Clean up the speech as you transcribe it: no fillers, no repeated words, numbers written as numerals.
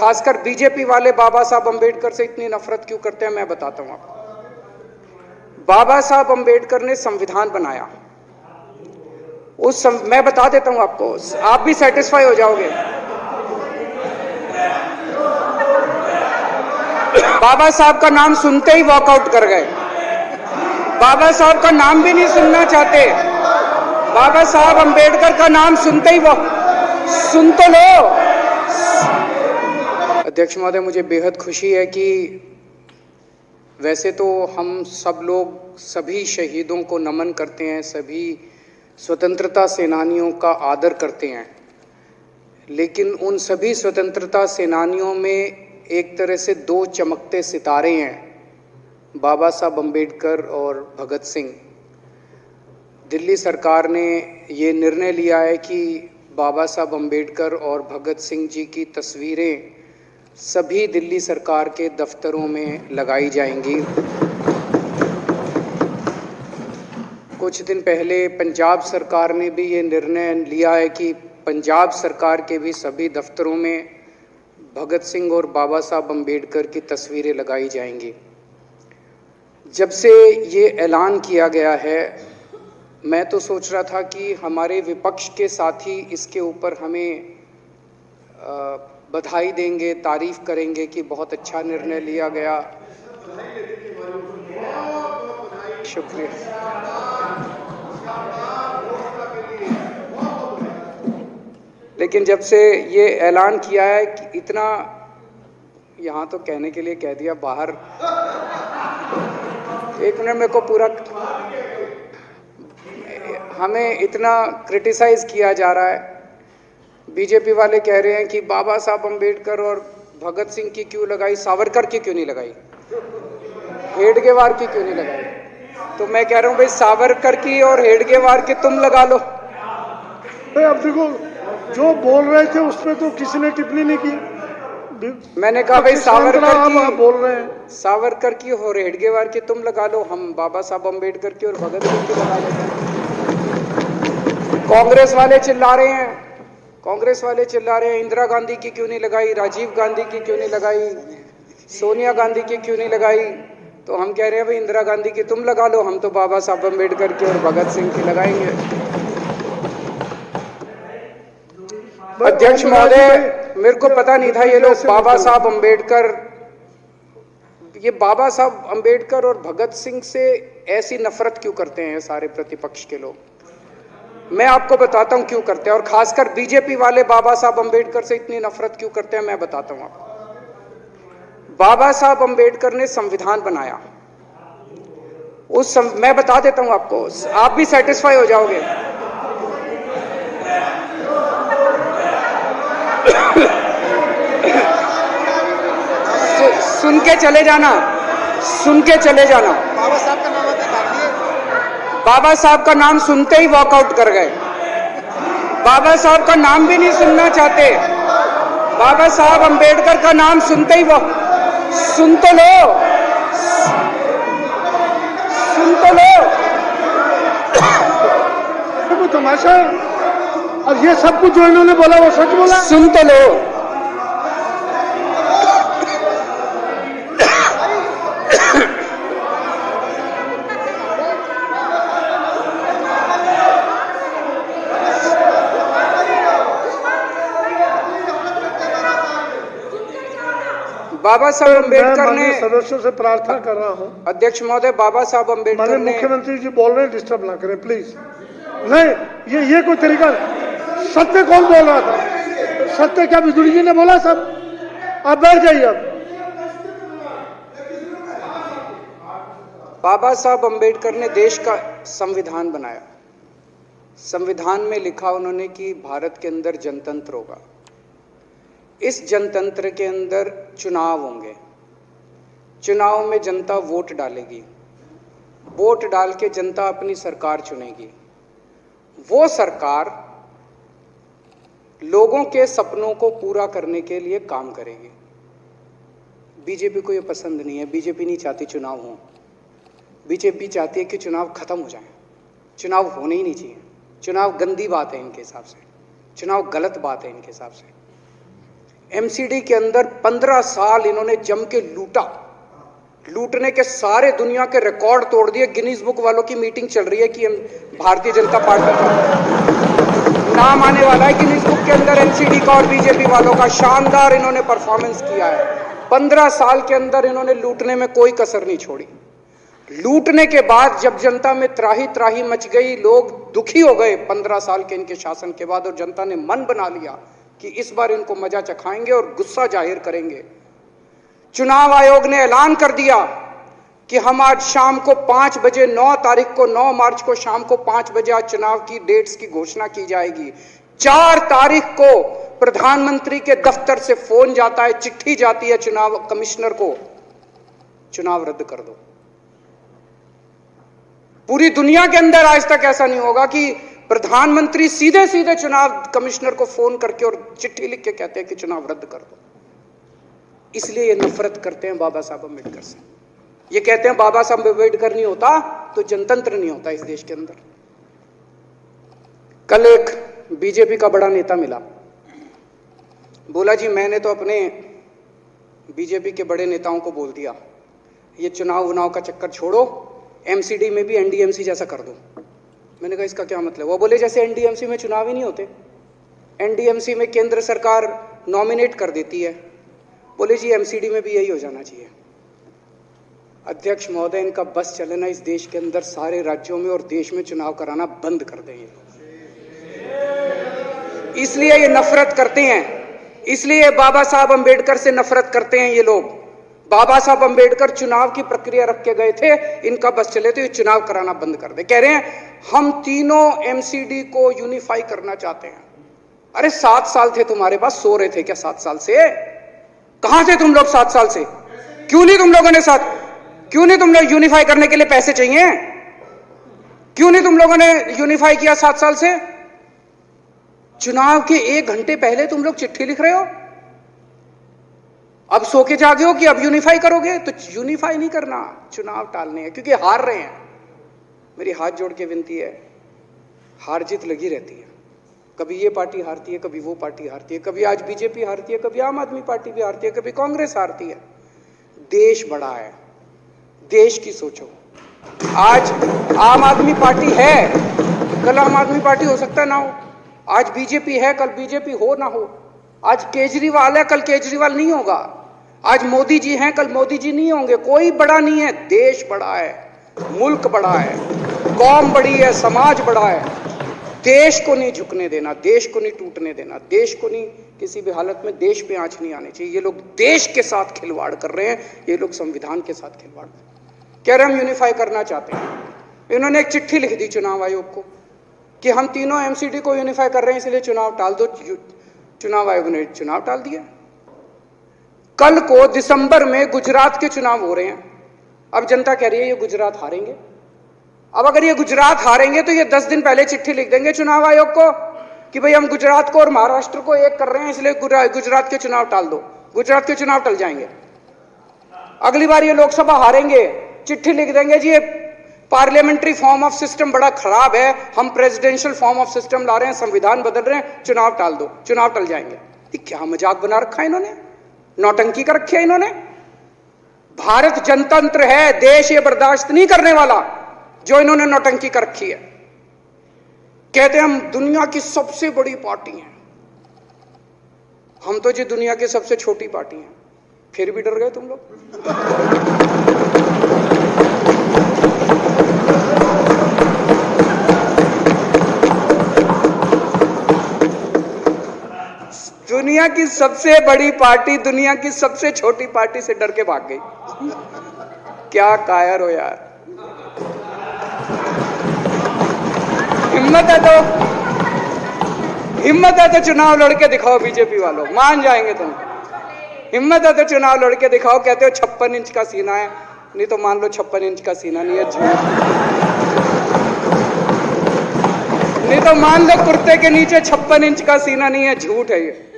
खासकर बीजेपी वाले बाबा साहब अंबेडकर से इतनी नफरत क्यों करते हैं, मैं बताता हूं आपको। बाबा साहब अंबेडकर ने संविधान बनाया। मैं बता देता हूं आपको, आप भी सेटिस्फाई हो जाओगे। बाबा साहब का नाम सुनते ही वॉकआउट कर गए। बाबा साहब का नाम भी नहीं सुनना चाहते। बाबा साहब अंबेडकर का नाम सुनते ही वो सुन तो लो। अध्यक्ष महोदय, मुझे बेहद खुशी है कि वैसे तो हम सब लोग सभी शहीदों को नमन करते हैं, सभी स्वतंत्रता सेनानियों का आदर करते हैं, लेकिन उन सभी स्वतंत्रता सेनानियों में एक तरह से दो चमकते सितारे हैं, बाबा साहब अंबेडकर और भगत सिंह। दिल्ली सरकार ने ये निर्णय लिया है कि बाबा साहब अंबेडकर और भगत सिंह जी की तस्वीरें सभी दिल्ली सरकार के दफ्तरों में लगाई जाएंगी। कुछ दिन पहले पंजाब सरकार ने भी ये निर्णय लिया है कि पंजाब सरकार के भी सभी दफ्तरों में भगत सिंह और बाबा साहब अंबेडकर की तस्वीरें लगाई जाएंगी। जब से ये ऐलान किया गया है, मैं तो सोच रहा था कि हमारे विपक्ष के साथी इसके ऊपर हमें बधाई देंगे, तारीफ करेंगे कि बहुत अच्छा निर्णय लिया गया। शुक्रिया। लेकिन जब से ये ऐलान किया है कि इतना, यहाँ तो कहने के लिए कह दिया, बाहर एक मिनट मेरे को पूरा, हमें इतना क्रिटिसाइज किया जा रहा है। बीजेपी वाले कह रहे हैं कि बाबा साहब अंबेडकर और भगत सिंह की क्यों लगाई, सावरकर की क्यों नहीं लगाई, हेडगेवार की क्यों नहीं लगाई। तो मैं कह रहा हूं भाई, सावरकर की और हेडगेवार की तुम लगा लो। अब देखो, जो बोल रहे थे उसमें तो किसी ने टिप्पणी नहीं की। मैंने कहा भाई सावरकर की आप बोल रहे हैं, सावरकर की और हेडगेवार की तुम लगा लो, हम बाबा साहब अंबेडकर की और भगत सिंह की लगा लेते हैं। कांग्रेस वाले चिल्ला रहे हैं, इंदिरा गांधी की क्यों नहीं लगाई, राजीव गांधी की क्यों नहीं लगाई, सोनिया गांधी की क्यों नहीं लगाई। तो हम कह रहे हैं भाई, इंदिरा गांधी की तुम लगा लो, हम तो बाबा साहब अंबेडकर की और भगत सिंह की लगाएंगे। अध्यक्ष महोदय, मेरे को पता नहीं था ये लोग बाबा साहब अंबेडकर और भगत सिंह से ऐसी नफरत क्यों करते हैं सारे प्रतिपक्ष के लोग। मैं आपको बताता हूं क्यों करते हैं, और खासकर बीजेपी वाले बाबा साहब अंबेडकर से इतनी नफरत क्यों करते हैं, मैं बताता हूं आपको। बाबा साहब अंबेडकर ने संविधान बनाया। मैं बता देता हूं आपको, आप भी सेटिस्फाई हो जाओगे। सुन के चले जाना। बाबा साहब का नाम सुनते ही वॉकआउट कर गए। बाबा साहब का नाम भी नहीं सुनना चाहते। बाबा साहब अंबेडकर का नाम सुनते ही वो सुन तो लो। वो तमाशा, और ये सब कुछ जो इन्होंने बोला वो सच बोला, सुन तो लो। बाबा साहब अंबेडकर ने, सदस्यों से प्रार्थना कर रहा हूं, अध्यक्ष महोदय, बाबा साहब अंबेडकर ने, मुख्यमंत्री जी बोल रहे हैं, डिस्टर्ब ना करें प्लीज। नहीं, ये कोई तरीका। सत्य कौन बोल रहा था? सत्य क्या बिजुली जी ने बोला? सब आप बैठ जाइए। अब बाबा साहब अंबेडकर ने देश का संविधान बनाया। संविधान में लिखा उन्होंने कि भारत के अंदर जनतंत्र होगा। इस जनतंत्र के अंदर चुनाव होंगे। चुनाव में जनता वोट डालेगी। वोट डाल के जनता अपनी सरकार चुनेगी। वो सरकार लोगों के सपनों को पूरा करने के लिए काम करेगी। बीजेपी को ये पसंद नहीं है। बीजेपी नहीं चाहती चुनाव हो। बीजेपी चाहती है कि चुनाव खत्म हो जाए। चुनाव होने ही नहीं चाहिए। चुनाव गंदी बात है इनके हिसाब से। चुनाव गलत बात है इनके हिसाब से। एमसीडी के अंदर 15 साल इन्होंने जम के लूटा, लूटने के सारे दुनिया के रिकॉर्ड तोड़ दिए। गिनीज बुक वालों की मीटिंग चल रही है कि भारतीय जनता पार्टी का नाम आने वाला है गिनीज बुक के अंदर एमसीडी का और बीजेपी वालों का। शानदार इन्होंने परफॉर्मेंस किया है। 15 साल के अंदर इन्होंने लूटने में कोई कसर नहीं छोड़ी। लूटने के बाद जब जनता में त्राही त्राही मच गई, लोग दुखी हो गए 15 साल के इनके शासन के बाद, और जनता ने मन बना लिया कि इस बार इनको मजा चखाएंगे और गुस्सा जाहिर करेंगे। चुनाव आयोग ने ऐलान कर दिया कि हम आज शाम को 5 बजे 9 तारीख को 9 मार्च को शाम को 5 बजे आज चुनाव की डेट्स की घोषणा की जाएगी। 4 तारीख को प्रधानमंत्री के दफ्तर से फोन जाता है, चिट्ठी जाती है चुनाव कमिश्नर को, चुनाव रद्द कर दो। पूरी दुनिया के अंदर आज तक ऐसा नहीं होगा कि प्रधानमंत्री सीधे सीधे चुनाव कमिश्नर को फोन करके और चिट्ठी लिख के कहते हैं कि चुनाव रद्द कर दो। इसलिए ये नफरत करते हैं बाबा साहब अम्बेडकर से। ये कहते हैं बाबा साहब अम्बेडकर नहीं होता तो जनतंत्र नहीं होता इस देश के अंदर। कल एक बीजेपी का बड़ा नेता मिला, बोला जी मैंने तो अपने बीजेपी के बड़े नेताओं को बोल दिया ये चुनाव का चक्कर छोड़ो, एमसीडी में भी एनडीएमसी जैसा कर दो। मैंने कहा इसका क्या मतलब? वो बोले जैसे एनडीएमसी में चुनाव ही नहीं होते, एनडीएमसी में केंद्र सरकार नॉमिनेट कर देती है, बोले जी एमसीडी में भी यही हो जाना चाहिए। अध्यक्ष महोदय, इनका बस चलना इस देश के अंदर सारे राज्यों में और देश में चुनाव कराना बंद कर दें। इसलिए ये नफरत करते हैं, इसलिए बाबा साहब अम्बेडकर से नफरत करते हैं ये लोग। बाबा साहब अम्बेडकर चुनाव की प्रक्रिया रख के गए थे, इनका बस चले तो ये चुनाव कराना बंद कर दे। कह रहे हैं हम तीनों एमसीडी को यूनिफाई करना चाहते हैं। अरे 7 साल थे तुम्हारे पास, सो रहे थे क्या 7 साल से? कहां थे तुम लोग 7 साल से? क्यों नहीं तुम लोगों ने क्यों नहीं तुम लोग यूनिफाई करने के लिए पैसे चाहिए? क्यों नहीं तुम लोगों ने यूनिफाई किया 7 साल से? चुनाव के 1 घंटे पहले तुम लोग चिट्ठी लिख रहे हो, अब सो के जागे हो कि अब यूनिफाई करोगे। तो यूनिफाई नहीं करना, चुनाव टालने हैं, क्योंकि हार रहे हैं। मेरी हाथ जोड़ के विनती है, हार जीत लगी रहती है, कभी ये पार्टी हारती है, कभी वो पार्टी हारती है, कभी आज बीजेपी हारती है, कभी आम आदमी पार्टी भी हारती है, कभी कांग्रेस हारती है। देश बड़ा है, देश की सोचो। आज आम आदमी पार्टी है, कल आम आदमी पार्टी हो सकता ना हो। आज बीजेपी है, कल बीजेपी हो ना हो। आज केजरीवाल है, कल केजरीवाल नहीं होगा। आज मोदी जी हैं, कल मोदी जी नहीं होंगे। कोई बड़ा नहीं है, देश बड़ा है, मुल्क बड़ा है, कौम बड़ी है, समाज बड़ा है। देश को नहीं झुकने देना, देश को नहीं टूटने देना, देश को नहीं किसी भी हालत में देश पे आंच नहीं आनी चाहिए। ये लोग देश के साथ खिलवाड़ कर रहे हैं, ये लोग संविधान के साथ खिलवाड़ कर रहे हैं। कह रहे हम यूनिफाई करना चाहते हैं। इन्होंने एक चिट्ठी लिख दी चुनाव आयोग को कि हम तीनों एमसीडी को यूनिफाई कर रहे हैं, इसलिए चुनाव टाल दो। चुनाव आयोग ने चुनाव टाल दिया। कल को दिसंबर में गुजरात के चुनाव हो रहे हैं। अब जनता कह रही है ये गुजरात हारेंगे। अब अगर ये गुजरात हारेंगे तो ये 10 दिन पहले चिट्ठी लिख देंगे चुनाव आयोग को कि भाई हम गुजरात को और महाराष्ट्र को एक कर रहे हैं, इसलिए गुजरात के चुनाव टाल दो। गुजरात के चुनाव टल जाएंगे। अगली बार ये लोकसभा हारेंगे, चिट्ठी लिख देंगे जी ये पार्लियामेंट्री फॉर्म ऑफ सिस्टम बड़ा खराब है, हम प्रेसिडेंशियल फॉर्म ऑफ सिस्टम ला रहे हैं, संविधान बदल रहे हैं, चुनाव टाल दो। चुनाव टल जाएंगे। ये क्या मजाक बना रखा है इन्होंने, नौटंकी कर रखी है इन्होंने। भारत जनतंत्र है, देश ये बर्दाश्त नहीं करने वाला जो इन्होंने नौटंकी कर रखी है। कहते हैं हम दुनिया की सबसे बड़ी पार्टी हैं, हम तो जी दुनिया की सबसे छोटी पार्टी हैं। फिर भी डर गए तुम लोग। दुनिया की सबसे बड़ी पार्टी दुनिया की सबसे छोटी पार्टी से डर के भाग गई। क्या कायर हो यार। हिम्मत है तो चुनाव लड़के दिखाओ बीजेपी वालों, मान जाएंगे तुम। हिम्मत है तो चुनाव लड़के दिखाओ। कहते हो 56 इंच का सीना है, नहीं तो मान लो 56 इंच का सीना नहीं है, झूठ। नहीं तो मान लो कुर्ते के नीचे 56 इंच का सीना नहीं है, झूठ है ये।